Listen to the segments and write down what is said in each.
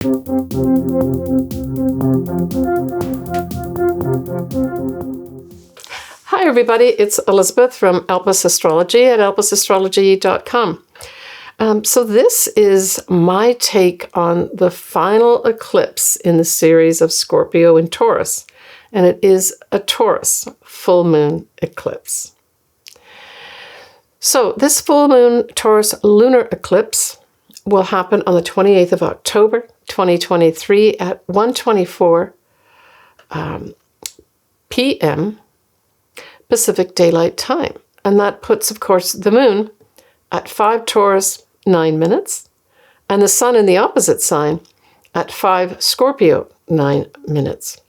Hi everybody, it's Elizabeth from Elpis Astrology at elpisastrology.com. So this is my take on the final eclipse in the series of Scorpio and Taurus, and it is a Taurus full moon eclipse. So this full moon Taurus lunar eclipse will happen on the 28th of October, 2023 at 1:24 p.m. Pacific Daylight Time. And that puts, of course, the moon at 5 Taurus, 9 minutes, and the sun in the opposite sign at 5 Scorpio, 9 minutes.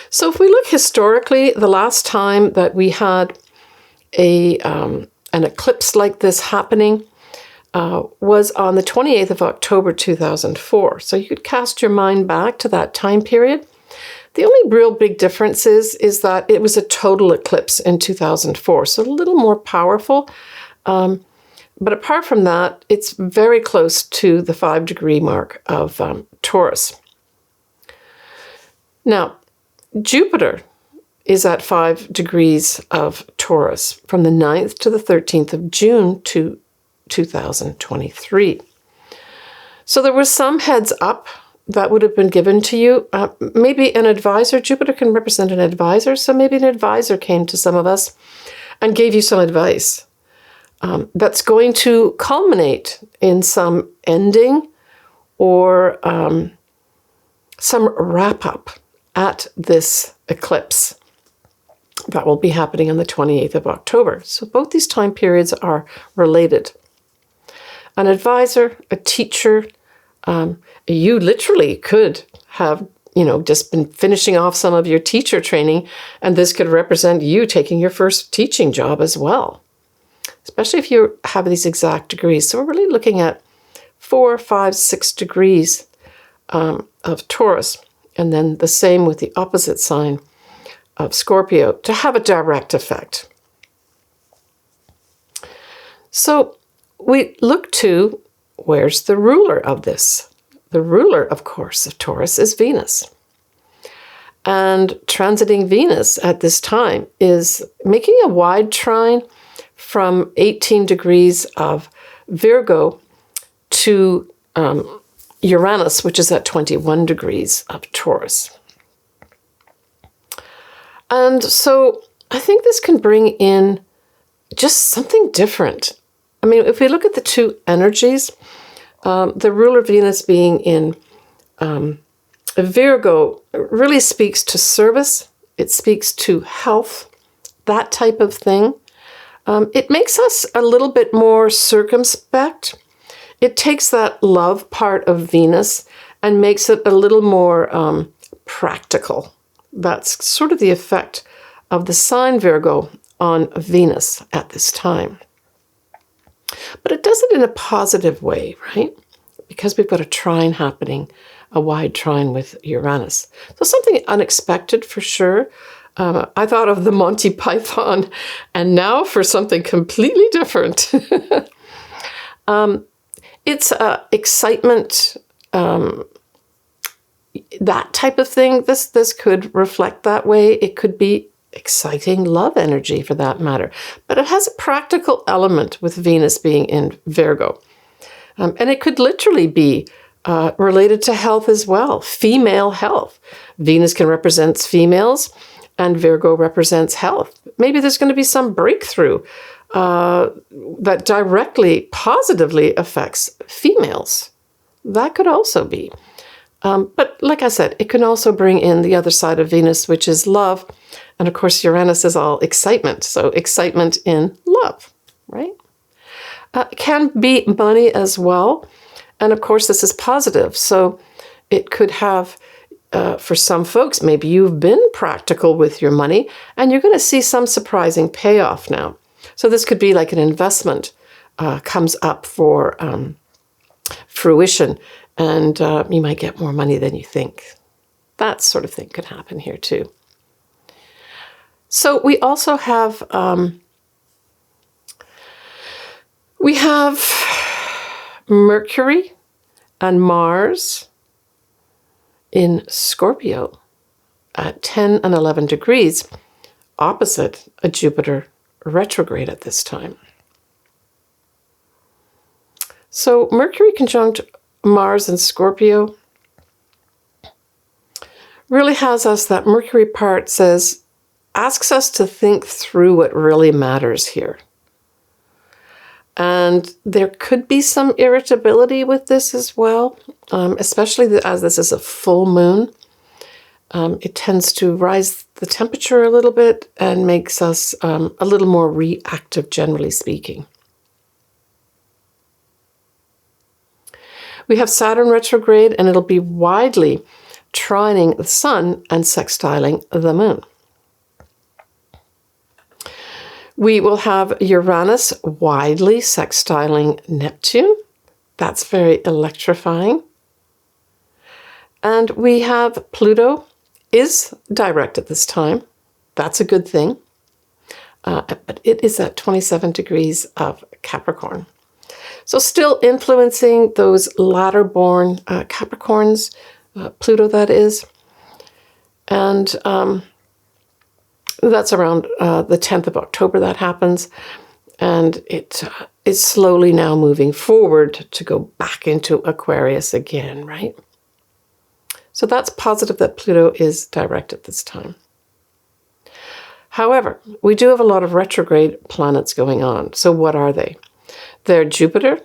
So if we look historically, the last time that we had an eclipse like this happening was on the 28th of October 2004. So you could cast your mind back to that time period. The only real big difference is that it was a total eclipse in 2004, so a little more powerful. But apart from that, it's very close to the 5-degree mark of Taurus. Now, Jupiter is at 5 degrees of Taurus from the 9th to the 13th of June to 2023. So there was some heads up that would have been given to you. Maybe an advisor. Jupiter can represent an advisor, so maybe an advisor came to some of us and gave you some advice that's going to culminate in some ending or some wrap-up at this eclipse that will be happening on the 28th of October. So both these time periods are related. An advisor, a teacher, you literally could have, just been finishing off some of your teacher training, and this could represent you taking your first teaching job as well, especially if you have these exact degrees. So we're really looking at 4, 5, 6 degrees of Taurus, and then the same with the opposite sign of Scorpio to have a direct effect. So we look to, where's the ruler of this? The ruler, of course, of Taurus is Venus. And transiting Venus at this time is making a wide trine from 18 degrees of Virgo to Uranus, which is at 21 degrees of Taurus. And so I think this can bring in just something different. I mean, if we look at the two energies, the ruler Venus being in Virgo really speaks to service. It speaks to health, that type of thing. It makes us a little bit more circumspect. It takes that love part of Venus and makes it a little more practical. That's sort of the effect of the sign Virgo on Venus at this time. But it does it in a positive way, right? Because we've got a trine happening, a wide trine with Uranus. So something unexpected for sure. I thought of the Monty Python, and now for something completely different. It's excitement, that type of thing. This could reflect that way. It could be exciting love energy for that matter. But it has a practical element with Venus being in Virgo. And it could literally be related to health as well, female health. Venus can represent females and Virgo represents health. Maybe there's going to be some breakthrough that directly, positively affects females. That could also be. But like I said, it can also bring in the other side of Venus, which is love. And of course, Uranus is all excitement. So excitement in love, right? It can be money as well. And of course, this is positive. So it could have, for some folks, maybe you've been practical with your money and you're going to see some surprising payoff now. So this could be like an investment comes up for fruition, and you might get more money than you think. That sort of thing could happen here too. So we also have Mercury and Mars in Scorpio at 10 and 11 degrees, opposite a Jupiter retrograde at this time. So Mercury conjunct Mars in Scorpio really has us, that Mercury part asks us to think through what really matters here. And there could be some irritability with this as well, especially as this is a full moon. It tends to rise the temperature a little bit and makes us a little more reactive, generally speaking. We have Saturn retrograde, and it'll be widely trining the sun and sextiling the moon. We will have Uranus widely sextiling Neptune. That's very electrifying. And we have Pluto is direct at this time. That's a good thing. But it is at 27 degrees of Capricorn. So still influencing those latter-born Capricorns, Pluto that is. And that's around the 10th of October that happens. And it is slowly now moving forward to go back into Aquarius again, right? So that's positive that Pluto is direct at this time. However, we do have a lot of retrograde planets going on. So what are they? They're Jupiter,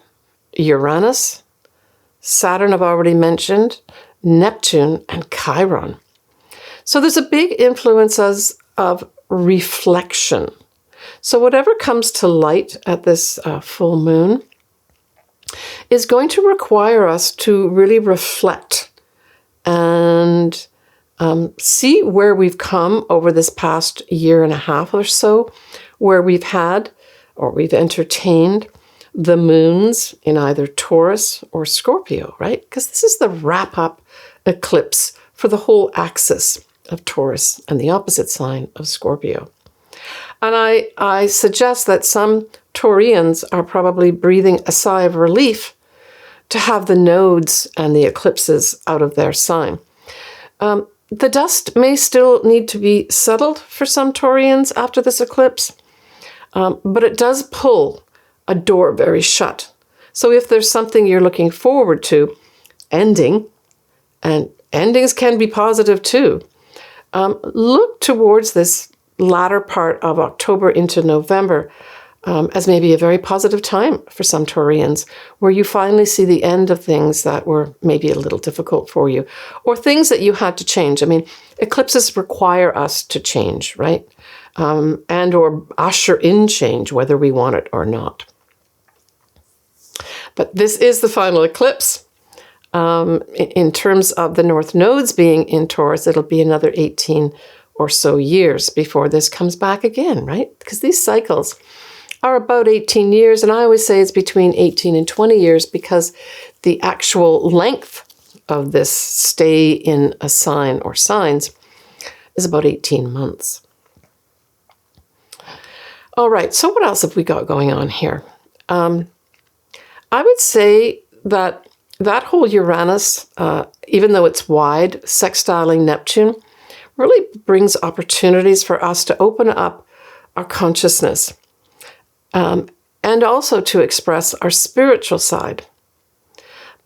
Uranus, Saturn I've already mentioned, Neptune, and Chiron. So there's a big influence of reflection. So whatever comes to light at this full moon is going to require us to really reflect and see where we've come over this past year and a half or so, where we've had or we've entertained the moons in either Taurus or Scorpio, right? Because this is the wrap-up eclipse for the whole axis of Taurus and the opposite sign of Scorpio. And I suggest that some Taurians are probably breathing a sigh of relief to have the nodes and the eclipses out of their sign. The dust may still need to be settled for some Taurians after this eclipse, but it does pull a door very shut. So if there's something you're looking forward to ending, and endings can be positive too, look towards this latter part of October into November as maybe a very positive time for some Taurians, where you finally see the end of things that were maybe a little difficult for you, or things that you had to change. I mean, eclipses require us to change, right? And or usher in change, whether we want it or not. But this is the final eclipse. In terms of the north nodes being in Taurus, it'll be another 18 or so years before this comes back again, right? Because these cycles are about 18 years, and I always say it's between 18 and 20 years because the actual length of this stay in a sign or signs is about 18 months. All right, so what else have we got going on here? I would say that whole Uranus, even though it's wide, sextiling Neptune, really brings opportunities for us to open up our consciousness and also to express our spiritual side.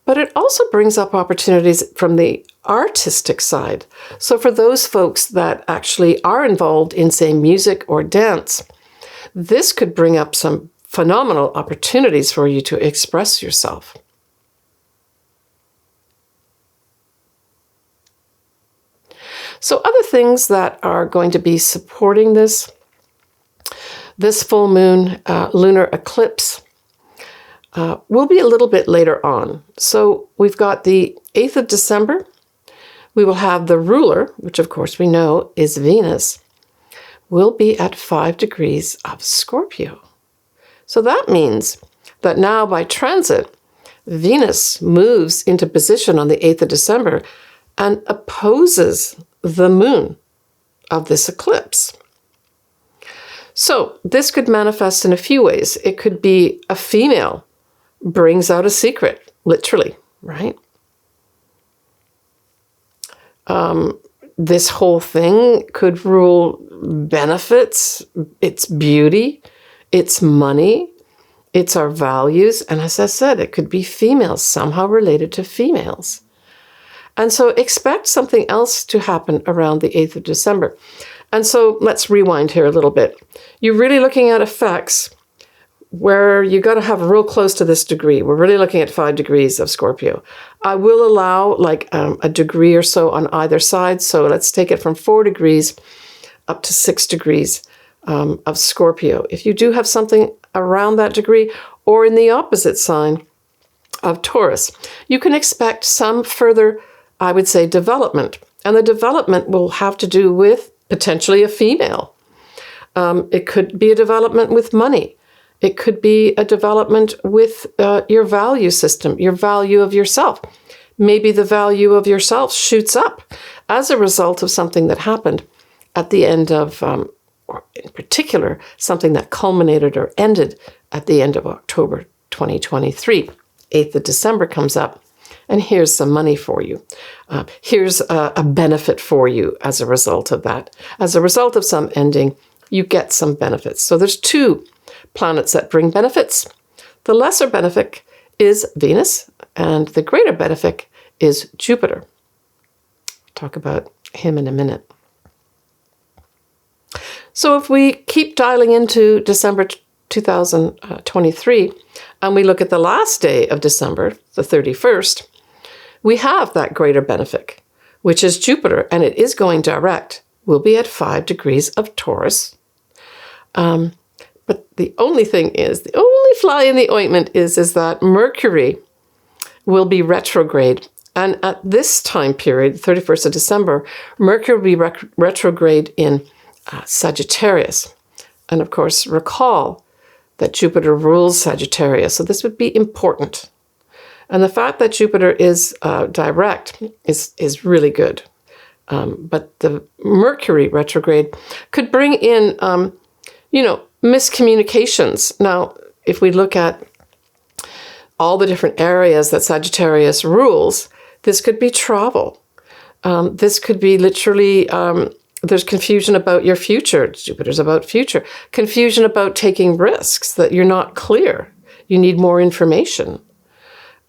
But it also brings up opportunities from the artistic side. So for those folks that actually are involved in, say, music or dance, this could bring up some phenomenal opportunities for you to express yourself. So other things that are going to be supporting this full moon lunar eclipse will be a little bit later on. So we've got the 8th of December. We will have the ruler, which of course we know is Venus, will be at 5 degrees of Scorpio. So that means that now by transit, Venus moves into position on the 8th of December and opposes the moon of this eclipse. So this could manifest in a few ways. It could be a female brings out a secret, literally, right? This whole thing could rule benefits, it's beauty, it's money, it's our values. And as I said, it could be females, somehow related to females. And so expect something else to happen around the 8th of December. And so let's rewind here a little bit. You're really looking at effects where you got to have real close to this degree. We're really looking at 5 degrees of Scorpio. I will allow like a degree or so on either side. So let's take it from 4 degrees up to 6 degrees of Scorpio. If you do have something around that degree or in the opposite sign of Taurus, you can expect some further, I would say, development. And the development will have to do with potentially a female. It could be a development with money. It could be a development with your value system, your value of yourself. Maybe the value of yourself shoots up as a result of something that happened at the end of, or in particular, something that culminated or ended at the end of October 2023. 8th of December comes up, and here's some money for you. Here's a benefit for you as a result of that. As a result of some ending, you get some benefits. So there's 2 planets that bring benefits. The lesser benefit is Venus, and the greater benefit is Jupiter. We'll talk about him in a minute. So if we keep dialing into December 2023, and we look at the last day of December, the 31st, we have that greater benefit, which is Jupiter, and it is going direct. We'll be at 5 degrees of Taurus. But the only thing is, the only fly in the ointment is that Mercury will be retrograde. And at this time period, 31st of December, Mercury will be retrograde in Sagittarius. And of course, recall that Jupiter rules Sagittarius. So this would be important. And the fact that Jupiter is direct is really good. But the Mercury retrograde could bring in, miscommunications. Now, if we look at all the different areas that Sagittarius rules, this could be travel. This could be literally, there's confusion about your future. Jupiter's about future. Confusion about taking risks, that you're not clear. You need more information.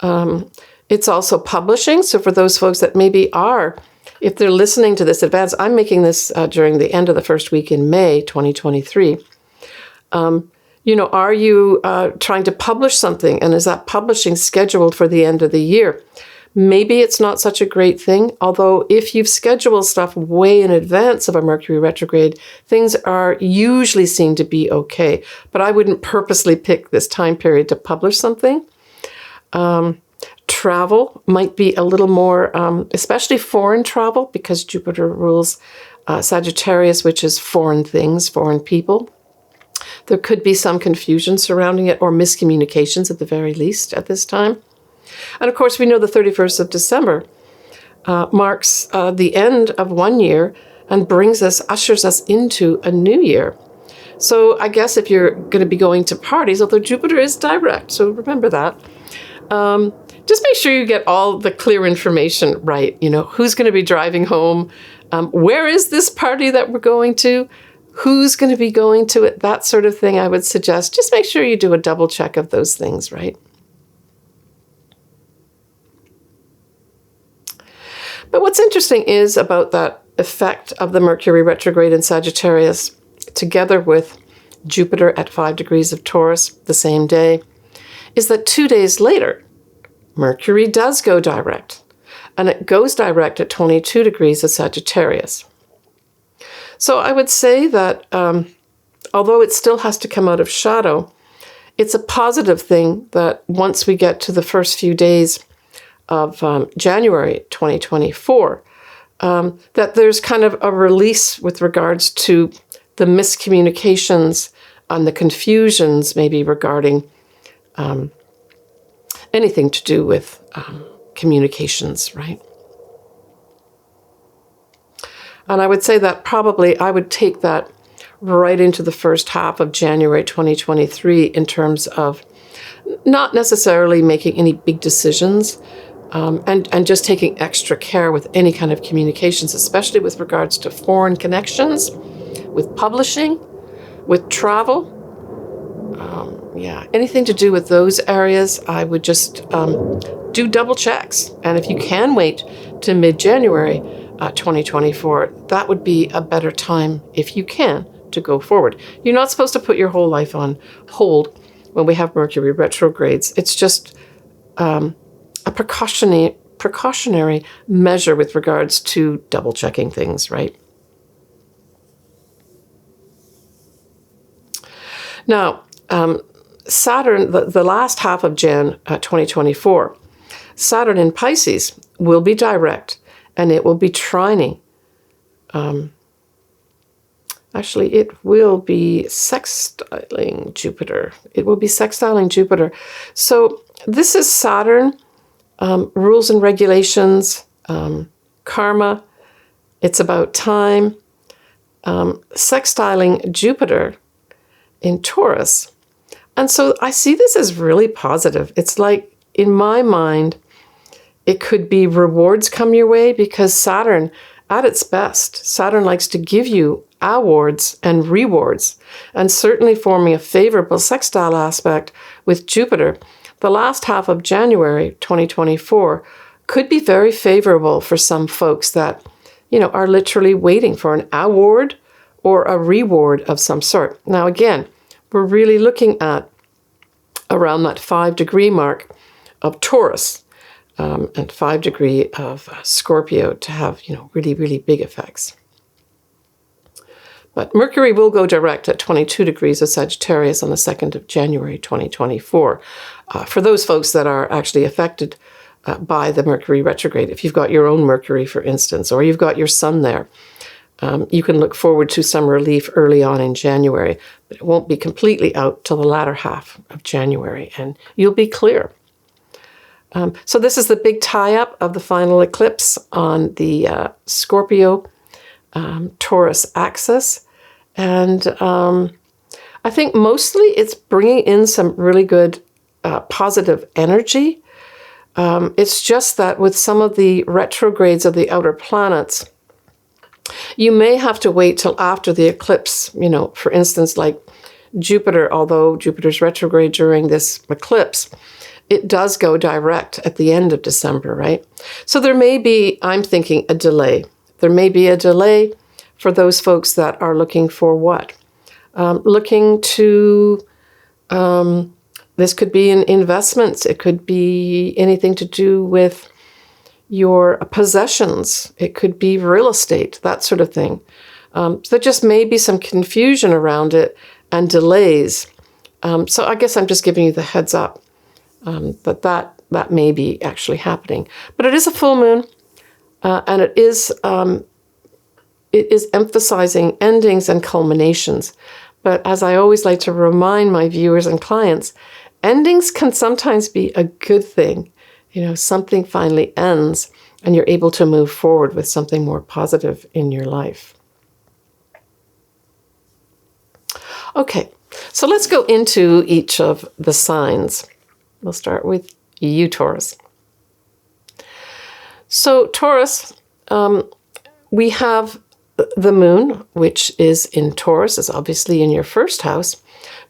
It's also publishing. So for those folks that maybe are, if they're listening to this advance, I'm making this during the end of the first week in May 2023. Are you trying to publish something, and is that publishing scheduled for the end of the year? Maybe it's not such a great thing, although if you've scheduled stuff way in advance of a Mercury retrograde, things are usually seen to be okay. But I wouldn't purposely pick this time period to publish something. Travel might be a little more, especially foreign travel, because Jupiter rules Sagittarius, which is foreign things, foreign people. There could be some confusion surrounding it, or miscommunications at the very least at this time. And of course, we know the 31st of December marks the end of one year and ushers us into a new year. So I guess if you're going to be going to parties, although Jupiter is direct, so remember that, just make sure you get all the clear information right. Who's going to be driving home? Where is this party that we're going to? Who's going to be going to it? That sort of thing, I would suggest. Just make sure you do a double check of those things, right? But what's interesting is about that effect of the Mercury retrograde in Sagittarius, together with Jupiter at 5 degrees of Taurus the same day, is that 2 days later, Mercury does go direct. And it goes direct at 22 degrees of Sagittarius. So I would say that although it still has to come out of shadow, it's a positive thing that once we get to the first few days of January 2024, that there's kind of a release with regards to the miscommunications and the confusions maybe regarding anything to do with communications, right? And I would say that probably I would take that right into the first half of January 2023 in terms of not necessarily making any big decisions, and just taking extra care with any kind of communications, especially with regards to foreign connections, with publishing, with travel. Yeah, anything to do with those areas, I would just do double checks. And if you can wait to mid-January 2024, that would be a better time, if you can, to go forward. You're not supposed to put your whole life on hold when we have Mercury retrogrades. It's just a precautionary measure with regards to double checking things, right? Now, Saturn, the last half of Jan 2024, Saturn in Pisces will be direct, and it will be trining. Actually, it will be sextiling Jupiter. It will be sextiling Jupiter. So this is Saturn, rules and regulations, karma. It's about time. Sextiling Jupiter in Taurus. And so I see this as really positive. It's like, in my mind, it could be rewards come your way, because Saturn, at its best, Saturn likes to give you awards and rewards, and certainly forming a favorable sextile aspect with Jupiter. The last half of January 2024 could be very favorable for some folks that, are literally waiting for an award or a reward of some sort. Now, again, we're really looking at around that 5-degree mark of Taurus and 5-degree of Scorpio to have, really, really big effects. But Mercury will go direct at 22 degrees of Sagittarius on the 2nd of January 2024. For those folks that are actually affected by the Mercury retrograde, if you've got your own Mercury, for instance, or you've got your sun there, you can look forward to some relief early on in January, but it won't be completely out till the latter half of January, and you'll be clear. So this is the big tie-up of the final eclipse on the Scorpio Taurus axis, and I think mostly it's bringing in some really good positive energy. It's just that with some of the retrogrades of the outer planets, you may have to wait till after the eclipse. For instance, like Jupiter, although Jupiter's retrograde during this eclipse, it does go direct at the end of December, right? So there may be, I'm thinking, a delay. There may be a delay for those folks that are looking for what? Looking to, this could be in investments. It could be anything to do with your possessions. It could be real estate, that sort of thing. So there just may be some confusion around it and delays. So I guess I'm just giving you the heads up that may be actually happening. But it is a full moon, and it is emphasizing endings and culminations. But as I always like to remind my viewers and clients, endings can sometimes be a good thing. Something finally ends and you're able to move forward with something more positive in your life. Okay, so let's go into each of the signs. We'll start with you, Taurus. So Taurus, we have the moon, which is in Taurus, is obviously in your first house,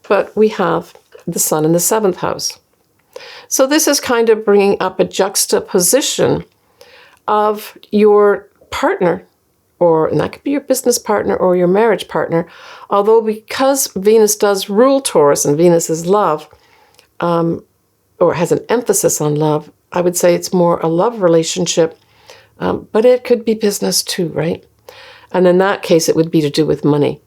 but we have the sun in the 7th house. So this is kind of bringing up a juxtaposition of your partner, and that could be your business partner or your marriage partner, although because Venus does rule Taurus and Venus is love, or has an emphasis on love, I would say it's more a love relationship, but it could be business too, right? And in that case, it would be to do with money.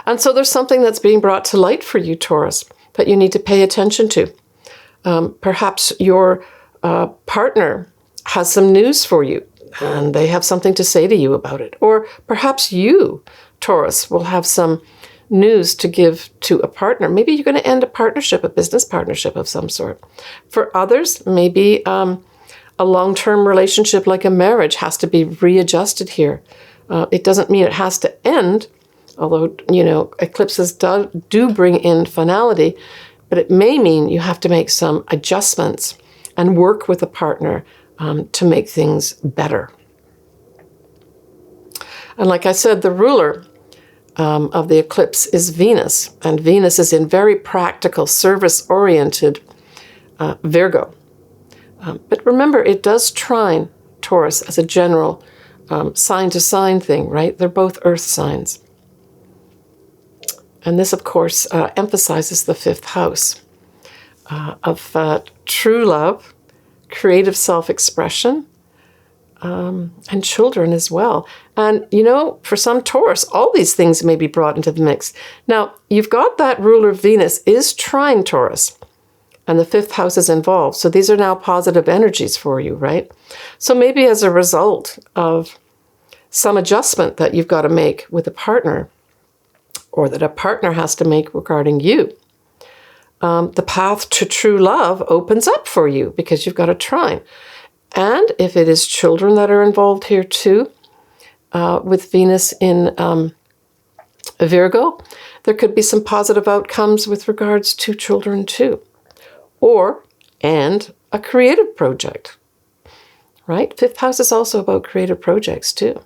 And so there's something that's being brought to light for you, Taurus, that you need to pay attention to. Perhaps your partner has some news for you and they have something to say to you about it. Or perhaps you, Taurus, will have some news to give to a partner. Maybe you're going to end a partnership, a business partnership of some sort. For others, maybe a long-term relationship like a marriage has to be readjusted here. It doesn't mean it has to end, although, eclipses do bring in finality, but it may mean you have to make some adjustments and work with a partner to make things better. And like I said, the ruler of the eclipse is Venus, and Venus is in very practical, service-oriented Virgo. But remember, it does trine Taurus as a general sign-to-sign thing, right? They're both earth signs. And this, of course, emphasizes the fifth house of true love, creative self-expression, and children as well. And, you know, for some Taurus, all these things may be brought into the mix. Now, you've got that ruler Venus is trine Taurus, and the fifth house is involved. So these are now positive energies for you, right? So maybe as a result of some adjustment that you've got to make with a partner, or that a partner has to make regarding you, the path to true love opens up for you because you've got a trine. And if it is children that are involved here too, with Venus in Virgo, there could be some positive outcomes with regards to children too. And a creative project, right? Fifth house is also about creative projects too.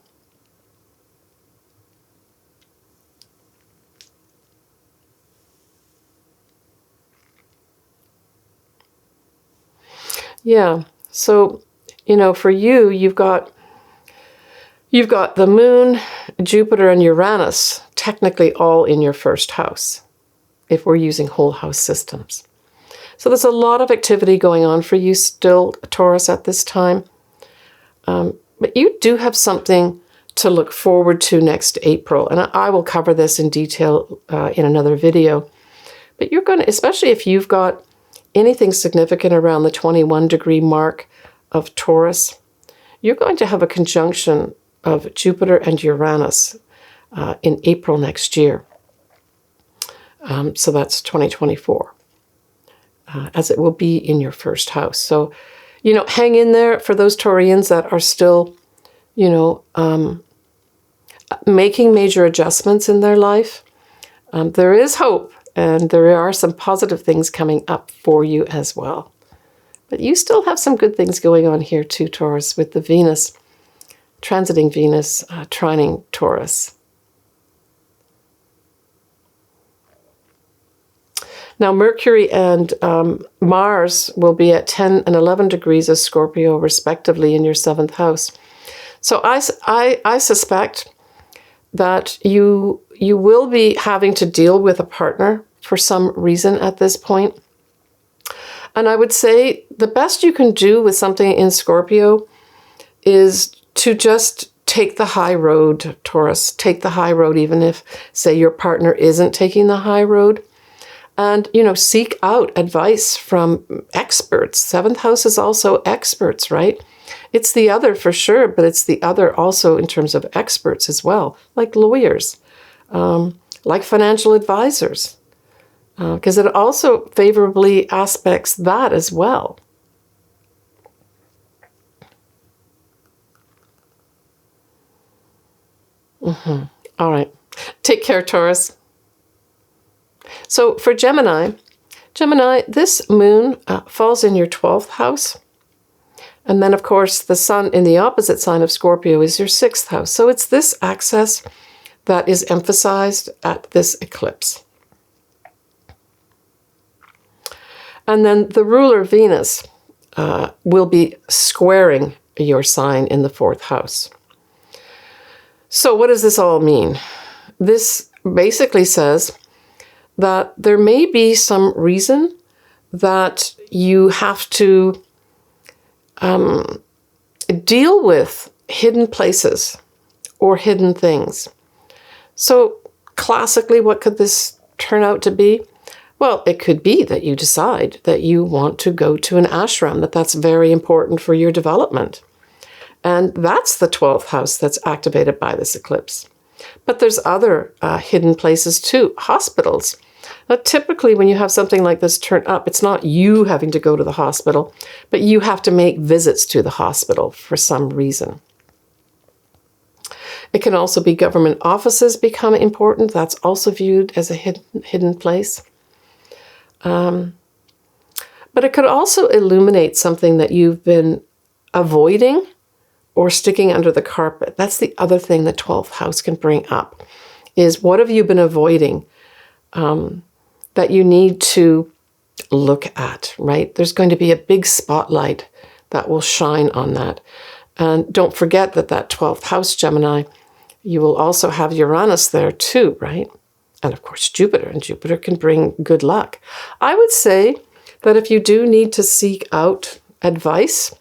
Yeah, so, you know, for you, you've got the moon, Jupiter, and Uranus technically all in your first house, if we're using whole house systems. So there's a lot of activity going on for you still, Taurus, at this time. But you do have something to look forward to next April. And I will cover this in detail in another video. But you're going to, especially if you've got anything significant around the 21-degree mark of Taurus, you're going to have a conjunction of Jupiter and Uranus in April next year. So that's 2024, as it will be in your first house. So, you know, hang in there for those Taurians that are still, you know, making major adjustments in their life. There is hope, and there are some positive things coming up for you as well. But you still have some good things going on here too, Taurus, with the Venus, transiting Venus, trining Taurus. Now, Mercury and Mars will be at 10 and 11 degrees of Scorpio, respectively, in your seventh house. So I suspect that you will be having to deal with a partner for some reason at this point. And I would say the best you can do with something in Scorpio is to just take the high road, Taurus. Take the high road, even if, say, your partner isn't taking the high road. And, you know, seek out advice from experts. Seventh house is also experts, right? It's the other for sure, but it's the other also in terms of experts as well, like lawyers, like financial advisors, because it also favorably aspects that as well. All right. Take care, Taurus. So for Gemini, this moon falls in your 12th house. And then, of course, the sun in the opposite sign of Scorpio is your 6th house. So it's this axis that is emphasized at this eclipse. And then the ruler Venus will be squaring your sign in the 4th house. So what does this all mean? This basically says that there may be some reason that you have to deal with hidden places or hidden things. So classically, what could this turn out to be? Well, it could be that you decide that you want to go to an ashram, that's very important for your development. And that's the 12th house that's activated by this eclipse. But there's other hidden places too, hospitals. Now, typically, when you have something like this turn up, it's not you having to go to the hospital, but you have to make visits to the hospital for some reason. It can also be government offices become important. That's also viewed as a hidden place. But But it could also illuminate something that you've been avoiding or sticking under the carpet. That's the other thing the 12th house can bring up, is what have you been avoiding that you need to look at, right? There's going to be a big spotlight that will shine on that. And don't forget that that 12th house, Gemini, you will also have Uranus there too, right? And of course, Jupiter, and Jupiter can bring good luck. I would say that if you do need to seek out advice,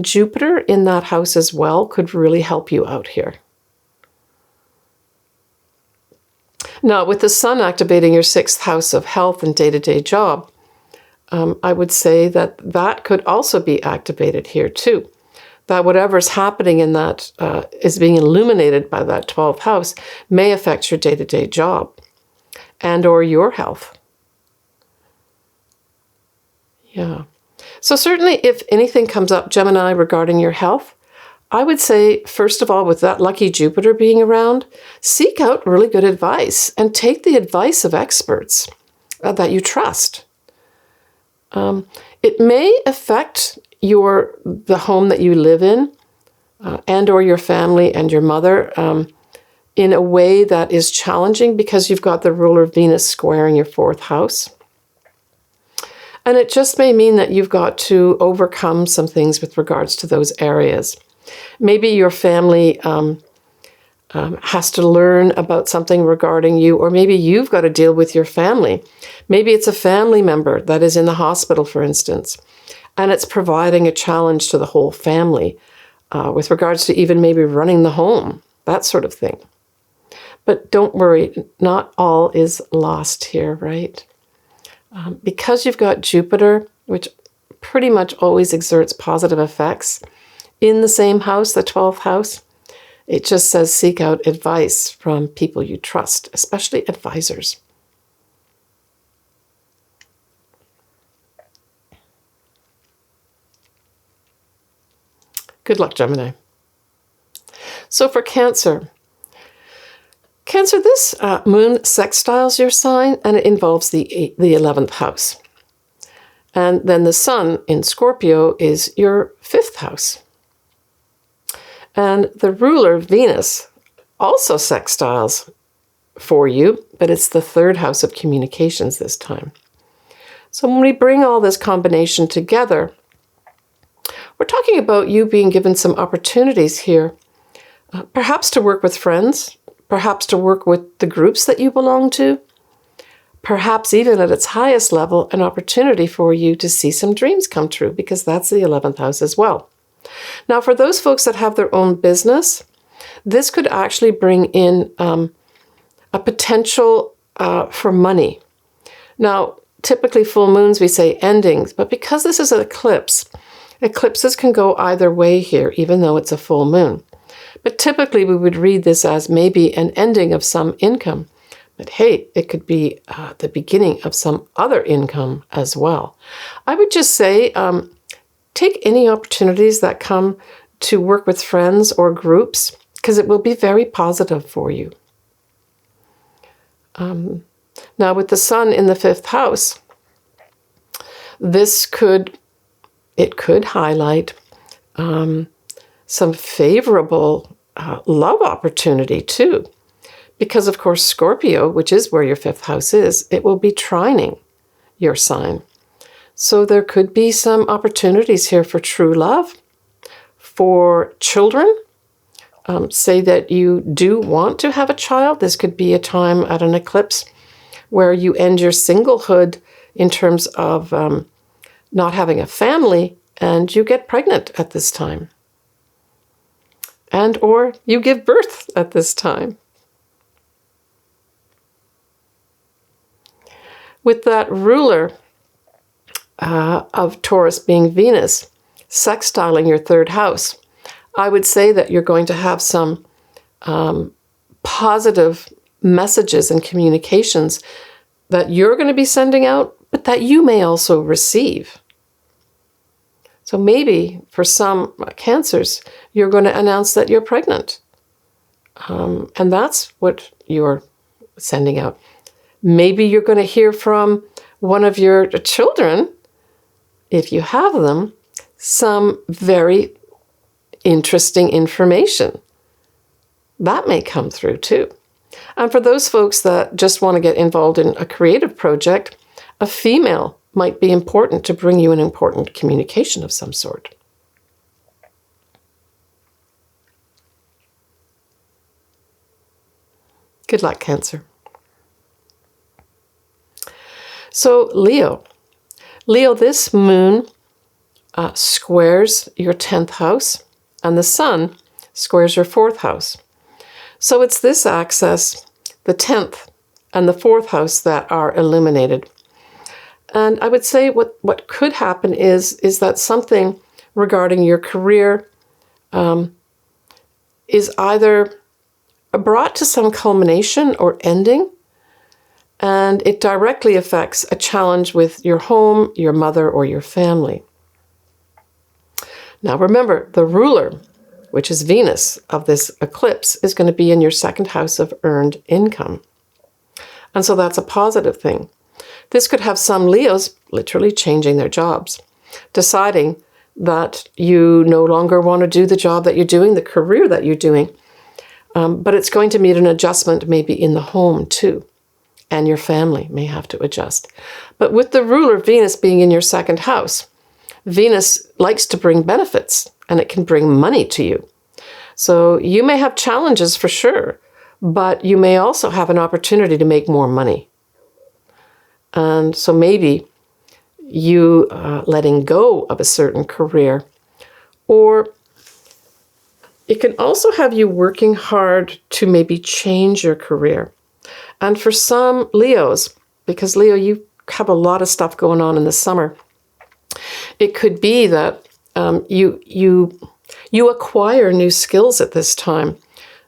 Jupiter in that house as well could really help you out here. Now, with the sun activating your 6th house of health and day-to-day job, I would say that that could also be activated here too. That whatever's happening in that is being illuminated by that 12th house may affect your day-to-day job and or your health. Yeah. So certainly if anything comes up, Gemini, regarding your health, I would say, first of all, with that lucky Jupiter being around, seek out really good advice and take the advice of experts that you trust. It may affect the home that you live in and or your family and your mother in a way that is challenging because you've got the ruler Venus squaring your 4th house. And it just may mean that you've got to overcome some things with regards to those areas. Maybe your family has to learn about something regarding you, or maybe you've got to deal with your family. Maybe it's a family member that is in the hospital, for instance, and it's providing a challenge to the whole family with regards to even maybe running the home, that sort of thing. But don't worry, not all is lost here, right? Because you've got Jupiter, which pretty much always exerts positive effects, in the same house, the 12th house, it just says seek out advice from people you trust, especially advisors. Good luck, Gemini. So for Cancer, this moon sextiles your sign, and it involves the 11th house. And then the sun in Scorpio is your 5th house. And the ruler, Venus, also sextiles for you, but it's the 3rd house of communications this time. So when we bring all this combination together, we're talking about you being given some opportunities here, perhaps to work with friends, perhaps to work with the groups that you belong to, perhaps even at its highest level, an opportunity for you to see some dreams come true, because that's the 11th house as well. Now, for those folks that have their own business, this could actually bring in a potential for money. Now, typically full moons, we say endings, but because this is an eclipse, eclipses can go either way here, even though it's a full moon. But typically we would read this as maybe an ending of some income. But hey, it could be the beginning of some other income as well. I would just say, take any opportunities that come to work with friends or groups, because it will be very positive for you. Now, with the sun in the 5th house, it could highlight some favorable love opportunity too. Because, of course, Scorpio, which is where your 5th house is, it will be trining your sign. So there could be some opportunities here for true love, for children. Say that you do want to have a child. This could be a time at an eclipse where you end your singlehood in terms of not having a family, and you get pregnant at this time. And or you give birth at this time. With that ruler of Taurus being Venus, sextiling your 3rd house, I would say that you're going to have some positive messages and communications that you're going to be sending out, but that you may also receive. So maybe for some Cancers, you're going to announce that you're pregnant. And that's what you're sending out. Maybe you're going to hear from one of your children if you have them, some very interesting information. That may come through too. And for those folks that just want to get involved in a creative project, a female might be important to bring you an important communication of some sort. Good luck, Cancer. So, Leo. Leo, this moon squares your 10th house, and the sun squares your 4th house. So it's this axis, the 10th and the 4th house, that are illuminated. And I would say what could happen is that something regarding your career is either brought to some culmination or ending, and it directly affects a challenge with your home, your mother, or your family. Now remember, the ruler, which is Venus, of this eclipse, is going to be in your 2nd house of earned income. And so that's a positive thing. This could have some Leos literally changing their jobs, deciding that you no longer want to do the job that you're doing, the career that you're doing, but it's going to meet an adjustment maybe in the home too, and your family may have to adjust. But with the ruler Venus being in your 2nd house, Venus likes to bring benefits, and it can bring money to you. So you may have challenges for sure, but you may also have an opportunity to make more money. And so maybe you letting go of a certain career, or it can also have you working hard to maybe change your career. And for some Leos, because Leo, you have a lot of stuff going on in the summer, it could be that you acquire new skills at this time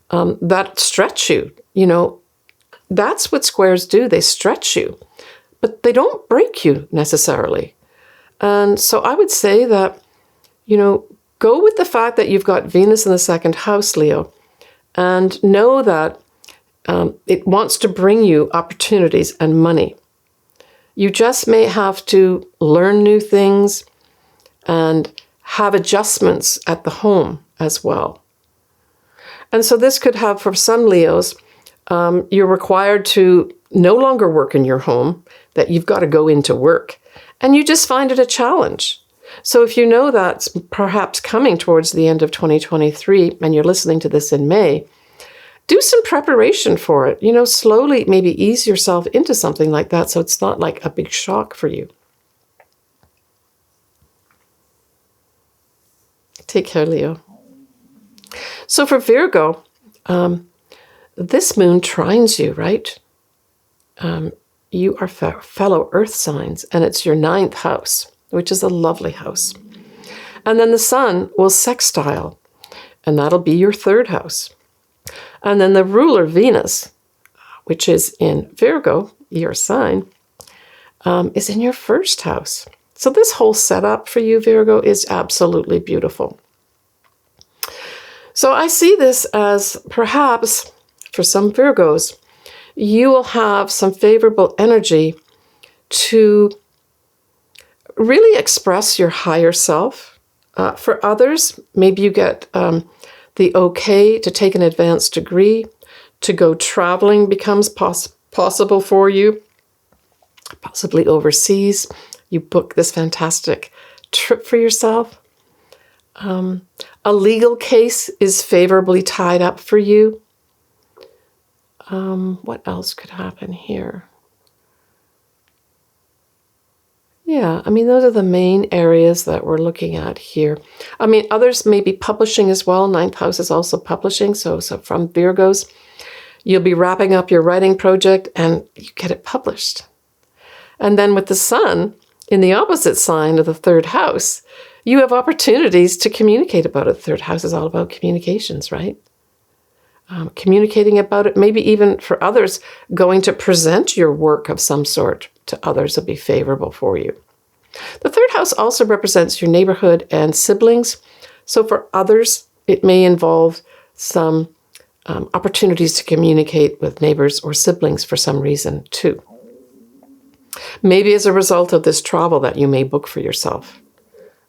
that stretch you. You know, that's what squares do. They stretch you, but they don't break you necessarily. And so I would say that, you know, go with the fact that you've got Venus in the 2nd house, Leo, and know that it wants to bring you opportunities and money. You just may have to learn new things and have adjustments at the home as well. And so this could have, for some Leos, you're required to no longer work in your home, that you've got to go into work, and you just find it a challenge. So if you know that's perhaps coming towards the end of 2023 and you're listening to this in May, do some preparation for it. You know, slowly maybe ease yourself into something like that so it's not like a big shock for you. Take care, Leo. So for Virgo, this moon trines you, right? You are fellow earth signs, and it's your 9th house, which is a lovely house. And then the sun will sextile, and that'll be your 3rd house. And then the ruler Venus, which is in Virgo, your sign, is in your 1st house. So this whole setup for you, Virgo, is absolutely beautiful. So I see this as perhaps, for some Virgos, you will have some favorable energy to really express your higher self. For others, maybe you get the okay to take an advanced degree, to go traveling becomes possible for you, possibly overseas. You book this fantastic trip for yourself. A legal case is favorably tied up for you. What else could happen here? Yeah, I mean, those are the main areas that we're looking at here. I mean, others may be publishing as well. 9th house is also publishing. So from Virgos, you'll be wrapping up your writing project and you get it published. And then with the sun in the opposite sign of the 3rd house, you have opportunities to communicate about it. 3rd house is all about communications, right? Communicating about it, maybe even for others, going to present your work of some sort to others will be favorable for you. The 3rd house also represents your neighborhood and siblings. So for others, it may involve some opportunities to communicate with neighbors or siblings for some reason too. Maybe as a result of this travel that you may book for yourself.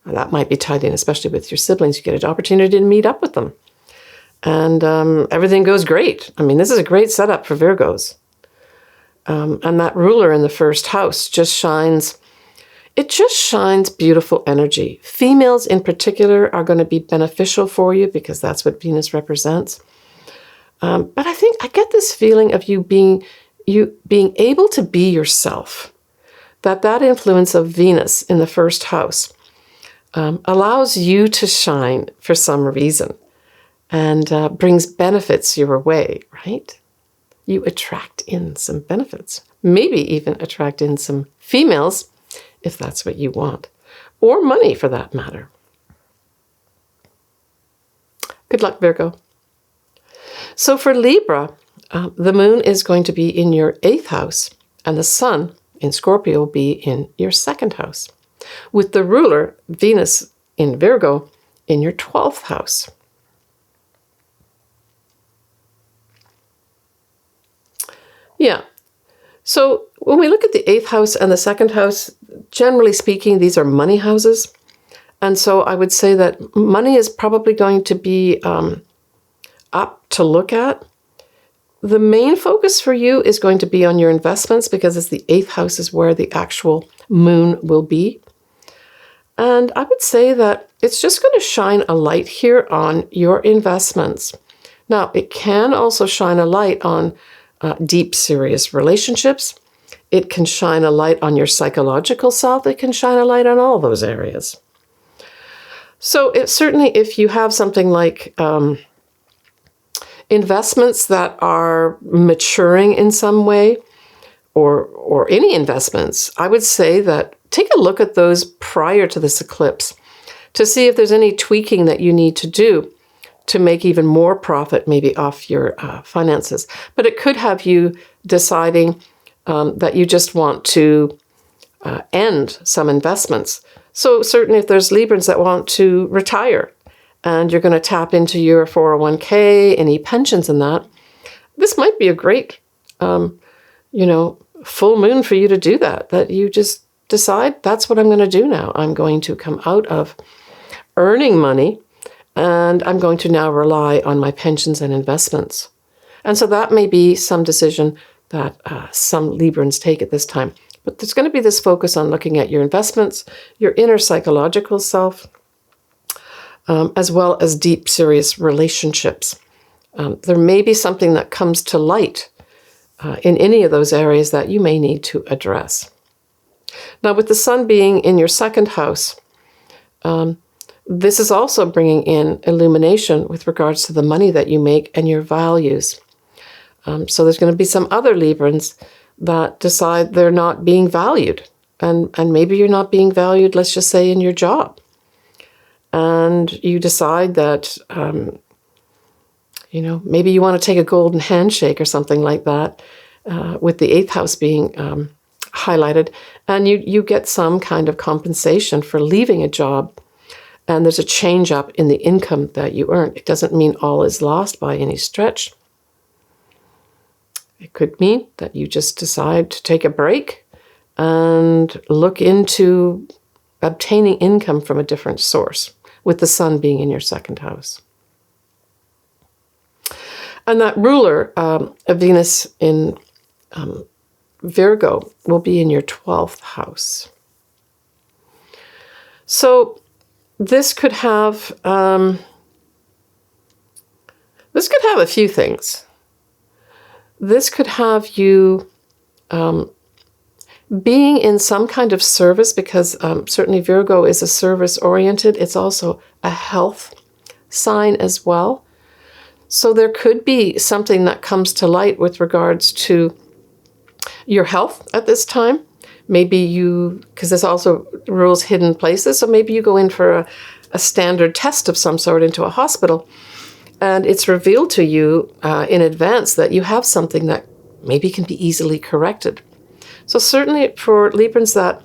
That might be tied in, especially with your siblings. You get an opportunity to meet up with them. And everything goes great. I mean, this is a great setup for Virgos. And that ruler in the first house just shines beautiful energy. Females in particular are going to be beneficial for you because that's what Venus represents. But I get this feeling of you being able to be yourself. That influence of Venus in the first house allows you to shine for some reason and brings benefits your way, right? You attract in some benefits. Maybe even attract in some females, if that's what you want. Or money, for that matter. Good luck, Virgo. So for Libra, the moon is going to be in your 8th house, and the sun in Scorpio will be in your 2nd house, with the ruler, Venus in Virgo, in your 12th house. Yeah. So when we look at the 8th house and the 2nd house, generally speaking, these are money houses. And so I would say that money is probably going to be up to look at. The main focus for you is going to be on your investments because it's the 8th house is where the actual moon will be. And I would say that it's just going to shine a light here on your investments. Now, it can also shine a light on deep, serious relationships. It can shine a light on your psychological self. It can shine a light on all those areas. So it's certainly if you have something like investments that are maturing in some way, or any investments, I would say that take a look at those prior to this eclipse to see if there's any tweaking that you need to do to make even more profit maybe off your finances. But it could have you deciding that you just want to end some investments. So certainly if there's Librans that want to retire and you're going to tap into your 401k, any pensions and that, this might be a great, full moon for you to do that you just decide that's what I'm going to do now. I'm going to come out of earning money and I'm going to now rely on my pensions and investments. And so that may be some decision that some Librans take at this time. But there's going to be this focus on looking at your investments, your inner psychological self, as well as deep, serious relationships. There may be something that comes to light in any of those areas that you may need to address. Now, with the sun being in your 2nd house, this is also bringing in illumination with regards to the money that you make and your values. So there's going to be some other Librans that decide they're not being valued. And maybe you're not being valued, let's just say, in your job. And you decide that, maybe you want to take a golden handshake or something like that, with the 8th house being highlighted. And you get some kind of compensation for leaving a job. And there's a change up in the income that you earn. It doesn't mean all is lost by any stretch. It could mean that you just decide to take a break and look into obtaining income from a different source, with the sun being in your 2nd house. And that ruler of Venus in Virgo will be in your 12th house. So this could have a few things. This could have you being in some kind of service, because certainly Virgo is a service-oriented. It's also a health sign as well. So there could be something that comes to light with regards to your health at this time. Maybe because there's also rules hidden places, so maybe you go in for a standard test of some sort into a hospital, and it's revealed to you in advance that you have something that maybe can be easily corrected. So certainly for Librans that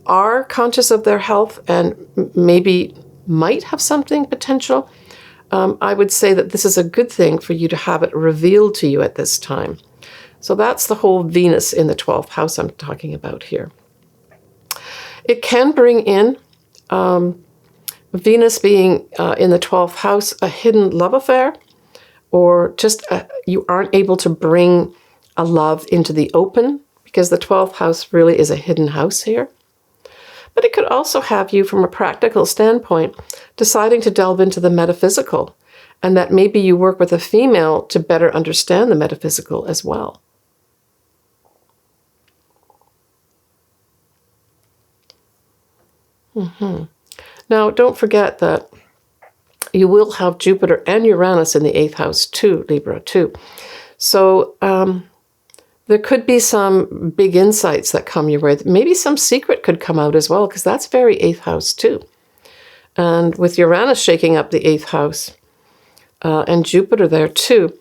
are conscious of their health and maybe might have something potential, I would say that this is a good thing for you to have it revealed to you at this time. So that's the whole Venus in the 12th house I'm talking about here. It can bring in Venus being in the 12th house, a hidden love affair, or just you aren't able to bring a love into the open, because the 12th house really is a hidden house here. But it could also have you, from a practical standpoint, deciding to delve into the metaphysical, and that maybe you work with a female to better understand the metaphysical as well. Now, don't forget that you will have Jupiter and Uranus in the 8th house too, Libra too. So there could be some big insights that come your way. Maybe some secret could come out as well, because that's very 8th house too. And with Uranus shaking up the 8th house and Jupiter there too.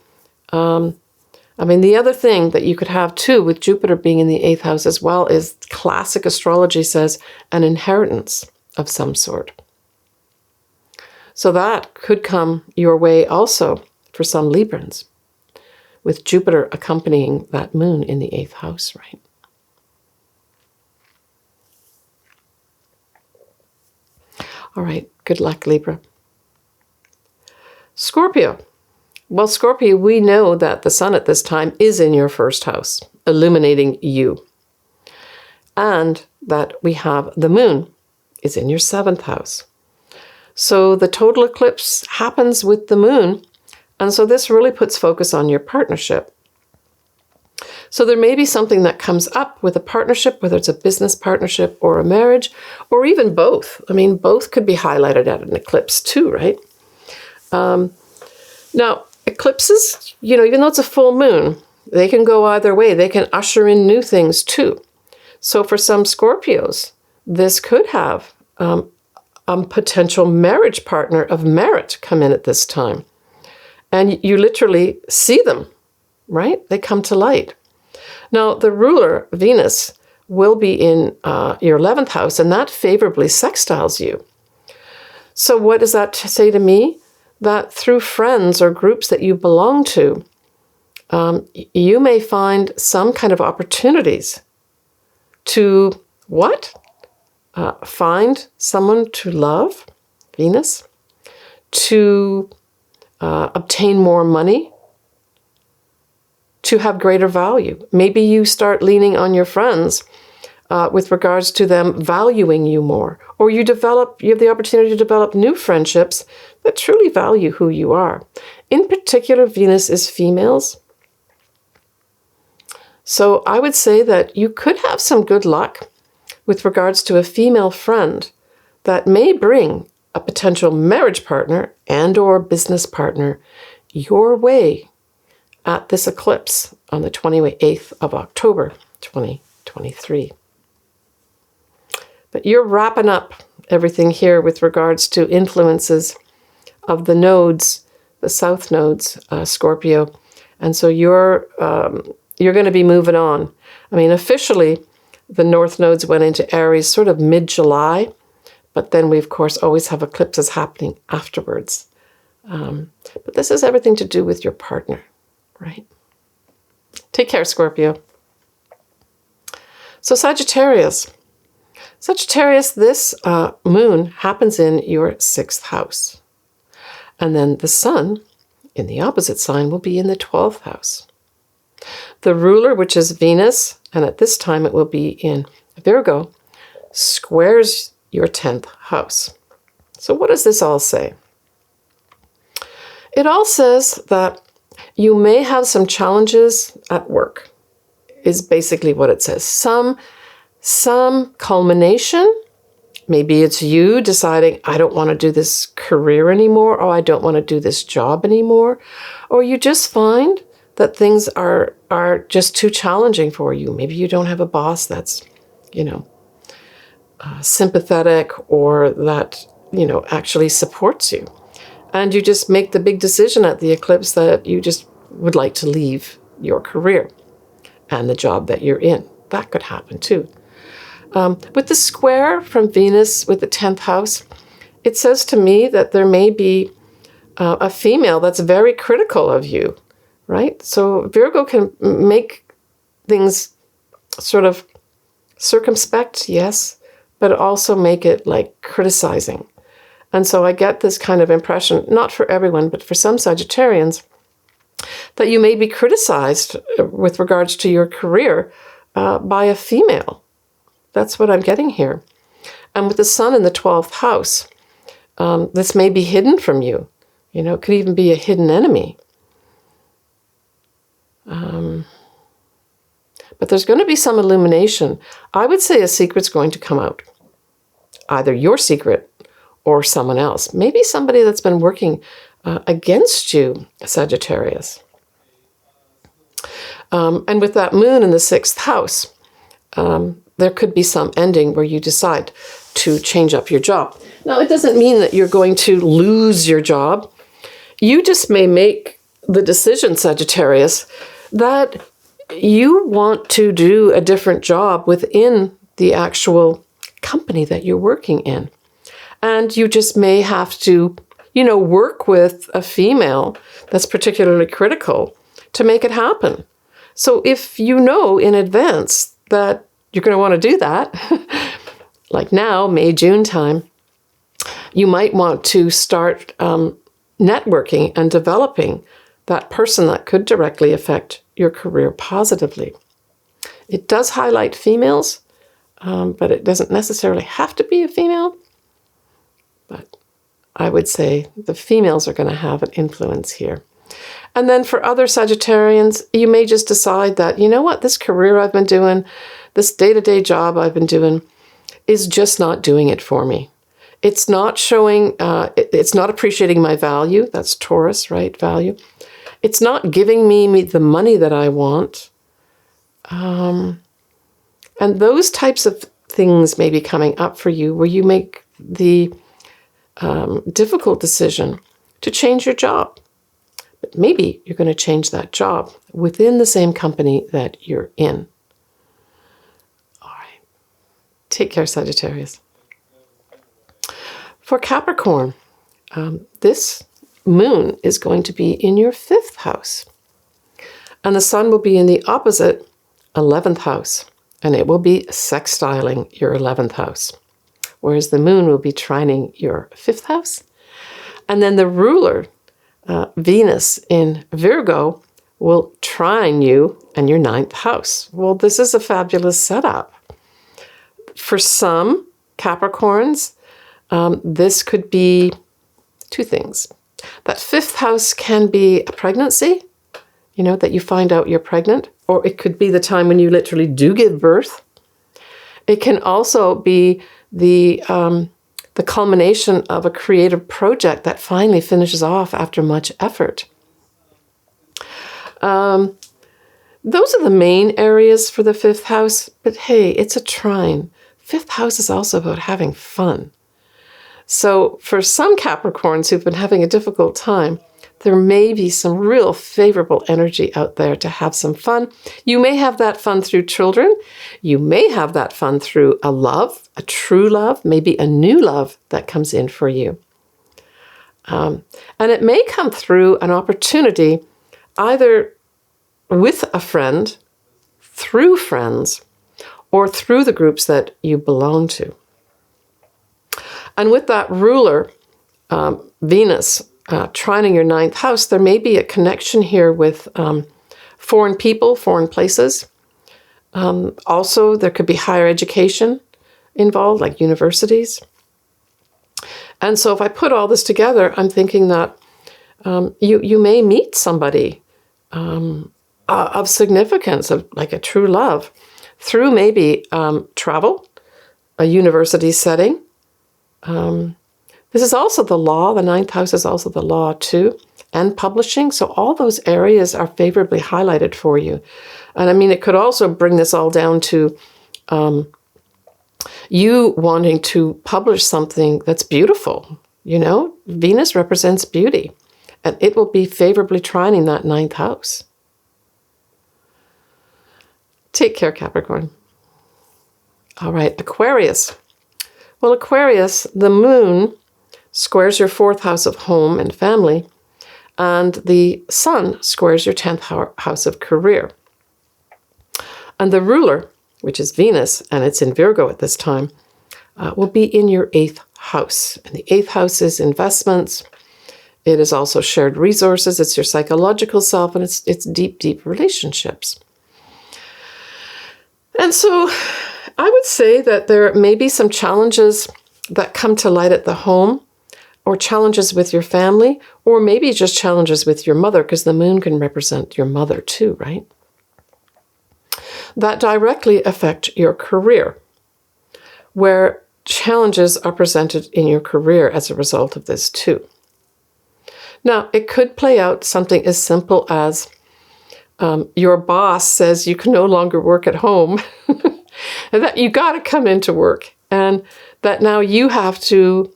I mean, the other thing that you could have too with Jupiter being in the 8th house as well is classic astrology says an inheritance of some sort. So that could come your way also for some Librans, with Jupiter accompanying that moon in the 8th house, right? All right, good luck, Libra. Scorpio. Well, Scorpio, we know that the sun at this time is in your 1st house, illuminating you. And that we have the moon is in your 7th house. So the total eclipse happens with the moon, and so this really puts focus on your partnership. So there may be something that comes up with a partnership, whether it's a business partnership or a marriage, or even both. I mean, both could be highlighted at an eclipse too, right? Now, eclipses, even though it's a full moon, they can go either way. They can usher in new things too. So for some Scorpios, this could have a potential marriage partner of merit come in at this time. And you literally see them, right? They come to light. Now, the ruler, Venus, will be in your 11th house, and that favorably sextiles you. So what does that say to me? That through friends or groups that you belong to, you may find some kind of opportunities to what? Find someone to love, Venus, to obtain more money, to have greater value. Maybe you start leaning on your friends with regards to them valuing you more, or you have the opportunity to develop new friendships that truly value who you are. In particular, Venus is females. So I would say that you could have some good luck with regards to a female friend that may bring a potential marriage partner and or business partner your way at this eclipse on the 28th of October, 2023. But you're wrapping up everything here with regards to influences of the nodes, the south nodes, Scorpio. And so you're going to be moving on. I mean, officially, the north nodes went into Aries sort of mid-July, but then we, of course, always have eclipses happening afterwards. But this has everything to do with your partner, right? Take care, Scorpio. So Sagittarius. Sagittarius, this moon happens in your 6th house. And then the sun in the opposite sign will be in the 12th house. The ruler, which is Venus, and at this time it will be in Virgo, squares your 10th house. So what does this all say? It all says that you may have some challenges at work, is basically what it says. Some culmination. Maybe it's you deciding, I don't want to do this career anymore, or I don't want to do this job anymore. Or you just find that things are just too challenging for you. Maybe you don't have a boss that's, sympathetic, or that, actually supports you. And you just make the big decision at the eclipse that you just would like to leave your career and the job that you're in. That could happen too. With the square from Venus with the 10th house, it says to me that there may be a female that's very critical of you, right? So Virgo can make things sort of circumspect, yes, but also make it like criticizing. And so I get this kind of impression, not for everyone, but for some Sagittarians, that you may be criticized with regards to your career by a female. That's what I'm getting here. And with the sun in the 12th house, this may be hidden from you. You know, it could even be a hidden enemy. But there's going to be some illumination. I would say a secret's going to come out. Either your secret or someone else. Maybe somebody that's been working against you, Sagittarius. And with that moon in the 6th house, there could be some ending where you decide to change up your job. Now, it doesn't mean that you're going to lose your job. You just may make the decision, Sagittarius, that you want to do a different job within the actual company that you're working in. And you just may have to, you know, work with a female that's particularly critical to make it happen. So if you know in advance that you're going to want to do that, like now, May, June time, you might want to start networking and developing that person that could directly affect your career positively. It does highlight females, but it doesn't necessarily have to be a female. But I would say the females are going to have an influence here. And then for other Sagittarians, you may just decide that, you know what, this career I've been doing, this day-to-day job I've been doing is just not doing it for me. It's not showing, it's not appreciating my value. That's Taurus, right? Value. It's not giving me the money that I want. And those types of things may be coming up for you where you make the difficult decision to change your job. But maybe you're going to change that job within the same company that you're in. All right. Take care, Sagittarius. For Capricorn, this moon is going to be in your 5th house. And the sun will be in the opposite 11th house. And it will be sextiling your 11th house. Whereas the moon will be trining your 5th house. And then the ruler, Venus in Virgo, will trine you and your 9th house. Well, this is a fabulous setup. For some Capricorns, this could be two things. That 5th house can be a pregnancy, you know, that you find out you're pregnant, or it could be the time when you literally do give birth. It can also be the culmination of a creative project that finally finishes off after much effort. Those are the main areas for the 5th house, but hey, it's a trine. 5th house is also about having fun. So for some Capricorns who've been having a difficult time, there may be some real favorable energy out there to have some fun. You may have that fun through children. You may have that fun through a love, a true love, maybe a new love that comes in for you. And it may come through an opportunity either with a friend, through friends, or through the groups that you belong to. And with that ruler, Venus, trining your 9th house, there may be a connection here with foreign people, foreign places. Also, there could be higher education involved, like universities. And so if I put all this together, I'm thinking that you may meet somebody of significance, of like a true love, through maybe travel, a university setting. This is also the law. The 9th house is also the law too, and publishing. So all those areas are favorably highlighted for you. And I mean, it could also bring this all down to you wanting to publish something that's beautiful. You know, Venus represents beauty, and it will be favorably trining that 9th house. Take care, Capricorn. All right, Aquarius. Well, Aquarius, the moon squares your 4th house of home and family, and the sun squares your 10th house of career. And the ruler, which is Venus, and it's in Virgo at this time, will be in your 8th house. And the 8th house is investments. It is also shared resources. It's your psychological self, and it's deep, deep relationships. And so I would say that there may be some challenges that come to light at the home, or challenges with your family, or maybe just challenges with your mother, because the moon can represent your mother too, right? That directly affect your career, where challenges are presented in your career as a result of this too. Now, it could play out something as simple as your boss says you can no longer work at home, and that you got to come into work, and that now you have to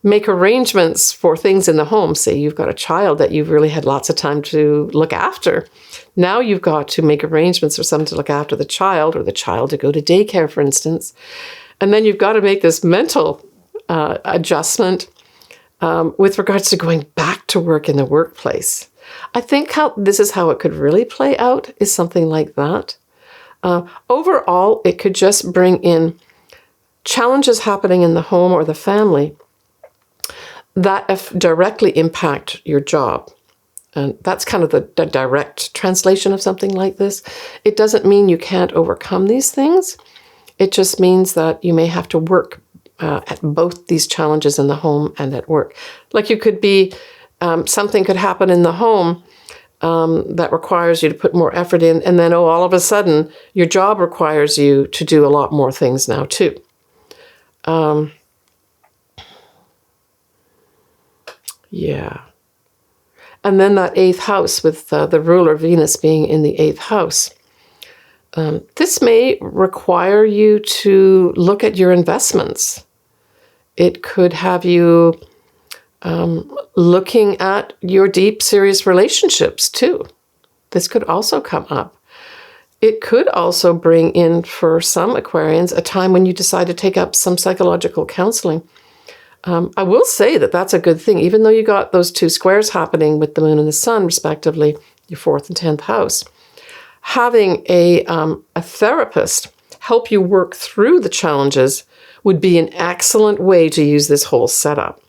make arrangements for things in the home. Say you've got a child that you've really had lots of time to look after. Now you've got to make arrangements for someone to look after the child, or the child to go to daycare, for instance. And then you've got to make this mental adjustment with regards to going back to work in the workplace. I think this is how it could really play out, is something like that. Overall, it could just bring in challenges happening in the home or the family that directly impact your job. And that's kind of the direct translation of something like this. It doesn't mean you can't overcome these things. It just means that you may have to work at both these challenges in the home and at work. Like you could be, something could happen in the home that requires you to put more effort in, and then, all of a sudden, your job requires you to do a lot more things now too. Yeah. And then that 8th house with the ruler Venus being in the 8th house. This may require you to look at your investments. It could have you looking at your deep, serious relationships too. This could also come up. It could also bring in, for some Aquarians, a time when you decide to take up some psychological counseling. I will say that that's a good thing, even though you got those 2 squares happening with the moon and the sun, respectively, your 4th and 10th house. Having a therapist help you work through the challenges would be an excellent way to use this whole setup.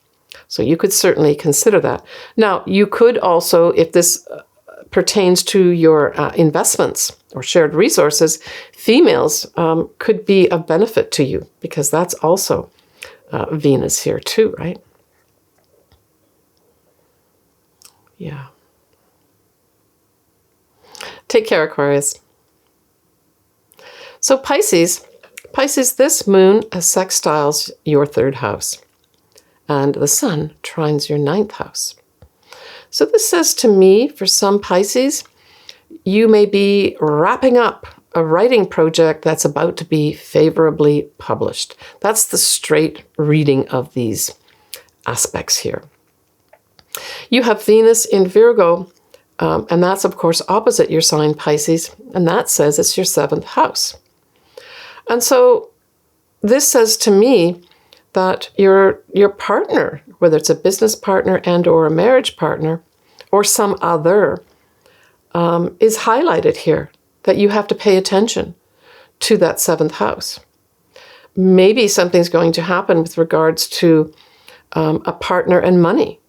So you could certainly consider that. Now, you could also, if this pertains to your investments or shared resources, females could be of benefit to you, because that's also Venus here too, right? Yeah. Take care, Aquarius. So Pisces, this moon sextiles your 3rd house, and the sun trines your 9th house. So this says to me, for some Pisces, you may be wrapping up a writing project that's about to be favorably published. That's the straight reading of these aspects here. You have Venus in Virgo, and that's, of course, opposite your sign, Pisces, and that says it's your 7th house. And so this says to me that your partner, whether it's a business partner and or a marriage partner or some other, is highlighted here, that you have to pay attention to that 7th house. Maybe something's going to happen with regards to a partner and money.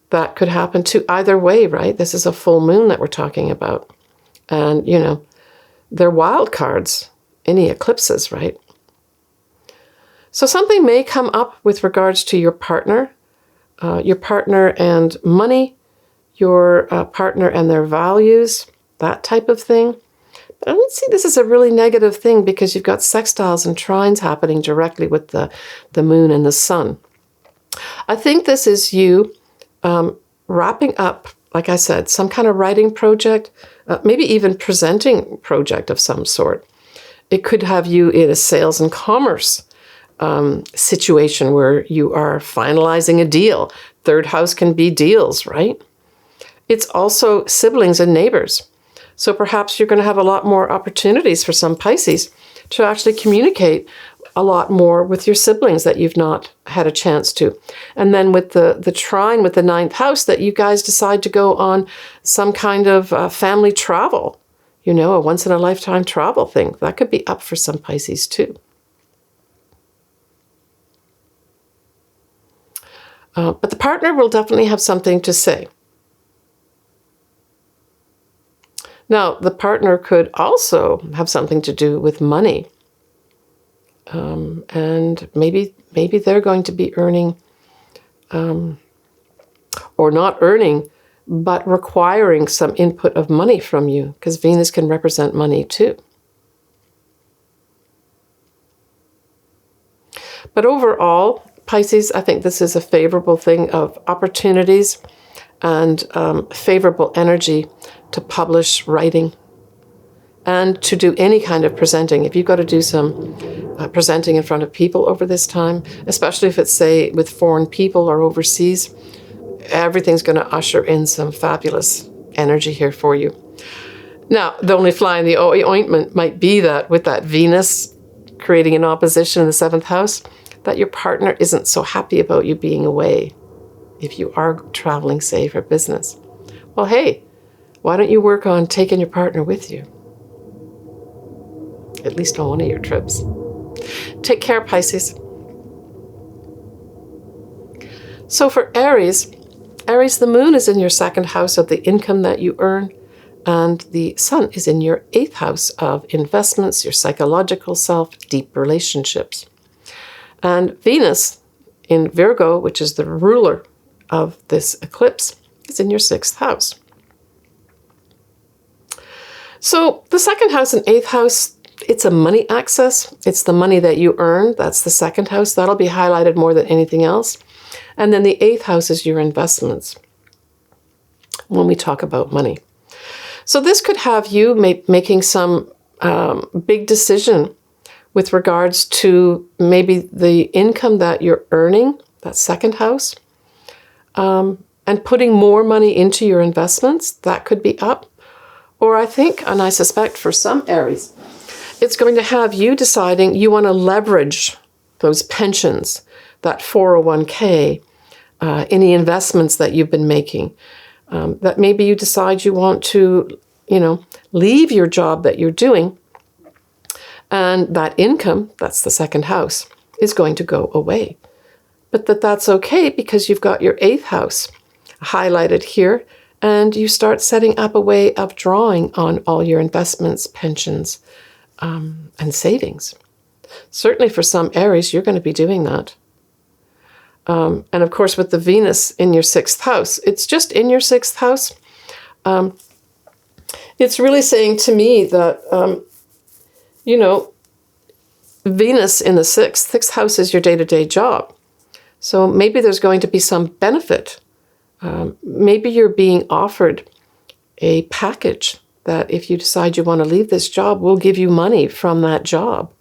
That could happen to either way, right? This is a full moon that we're talking about. And, they're wild cards, any eclipses, right? So something may come up with regards to your partner and money, your partner and their values, that type of thing. But I don't see this as a really negative thing, because you've got sextiles and trines happening directly with the moon and the sun. I think this is you wrapping up, like I said, some kind of writing project, maybe even presenting project of some sort. It could have you in a sales and commerce situation where you are finalizing a deal. 3rd house can be deals, right? It's also siblings and neighbors. So perhaps you're going to have a lot more opportunities for some Pisces to actually communicate a lot more with your siblings that you've not had a chance to. And then with the trine with the 9th house, that you guys decide to go on some kind of family travel, a once-in-a-lifetime travel thing. That could be up for some Pisces too. But the partner will definitely have something to say. Now, the partner could also have something to do with money. And maybe they're going to be earning, or not earning, but requiring some input of money from you, because Venus can represent money too. But overall, Pisces, I think this is a favorable thing of opportunities and favorable energy to publish writing and to do any kind of presenting. If you've got to do some presenting in front of people over this time, especially if it's, say, with foreign people or overseas, everything's going to usher in some fabulous energy here for you. Now, the only fly in the ointment might be that with that Venus creating an opposition in the 7th house, that your partner isn't so happy about you being away if you are traveling, say, for business. Well, hey, why don't you work on taking your partner with you? At least on one of your trips. Take care, Pisces. So for Aries, the moon is in your 2nd house of the income that you earn, and the sun is in your 8th house of investments, your psychological self, deep relationships. And Venus in Virgo, which is the ruler of this eclipse, is in your 6th house. So the 2nd house and 8th house, it's a money access. It's the money that you earn. That's the 2nd house. That'll be highlighted more than anything else. And then the 8th house is your investments when we talk about money. So this could have you making some big decision with regards to maybe the income that you're earning, that 2nd house, and putting more money into your investments. That could be up. Or I think, and I suspect for some Aries, it's going to have you deciding you want to leverage those pensions, that 401k, any investments that you've been making, that maybe you decide you want to, leave your job that you're doing, and that income, that's the 2nd house, is going to go away. But that's okay because you've got your 8th house highlighted here, and you start setting up a way of drawing on all your investments, pensions, and savings. Certainly for some Aries, you're going to be doing that. And of course, with the Venus in your 6th house, it's just in your 6th house. It's really saying to me that, Venus in the 6th house is your day-to-day job. So maybe there's going to be some benefit. Maybe you're being offered a package that if you decide you want to leave this job, will give you money from that job.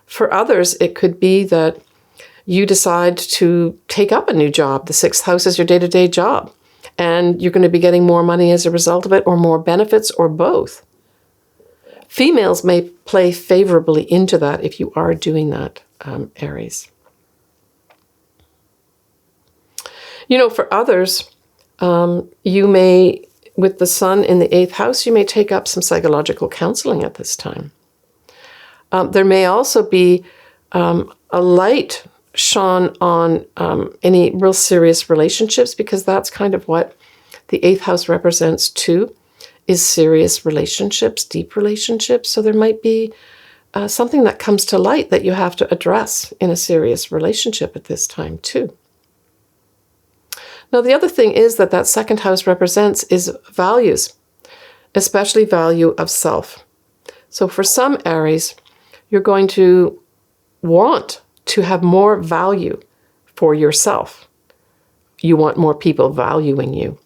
For others, it could be that you decide to take up a new job. The 6th house is your day-to-day job, and you're going to be getting more money as a result of it, or more benefits, or both. Females may play favorably into that if you are doing that, Aries. For others, you may, with the sun in the 8th house, you may take up some psychological counseling at this time. There may also be a light shone on any real serious relationships, because that's kind of what the 8th house represents too, is serious relationships, deep relationships. So there might be something that comes to light that you have to address in a serious relationship at this time too. Now, the other thing is that 2nd house represents is values, especially value of self. So for some Aries, you're going to want to have more value for yourself. You want more people valuing you.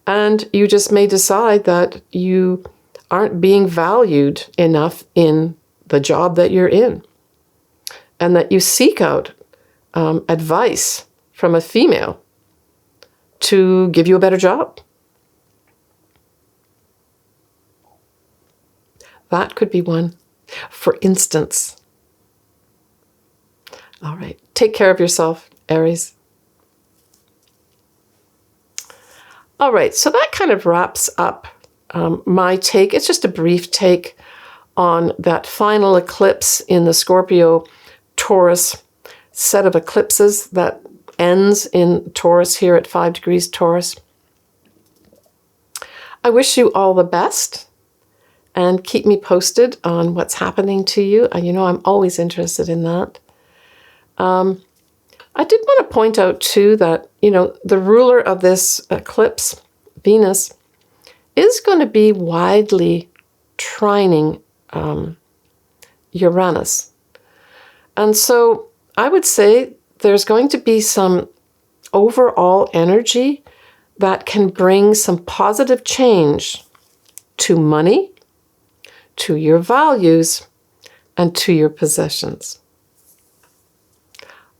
And you just may decide that you aren't being valued enough in the job that you're in, and that you seek out advice from a female to give you a better job. That could be one, for instance. All right. Take care of yourself, Aries. All right. So that kind of wraps up my take. It's just a brief take on that final eclipse in the Scorpio Taurus set of eclipses that ends in Taurus here at 5 degrees Taurus. I wish you all the best and keep me posted on what's happening to you. You know, I'm always interested in that. I did want to point out too that, you know, the ruler of this eclipse, Venus, is going to be widely trining Uranus. And so I would say there's going to be some overall energy that can bring some positive change to money, to your values, and to your possessions.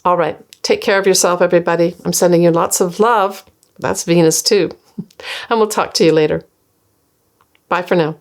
All right, take care of yourself, everybody. I'm sending you lots of love. That's Venus too. And we'll talk to you later. Bye for now.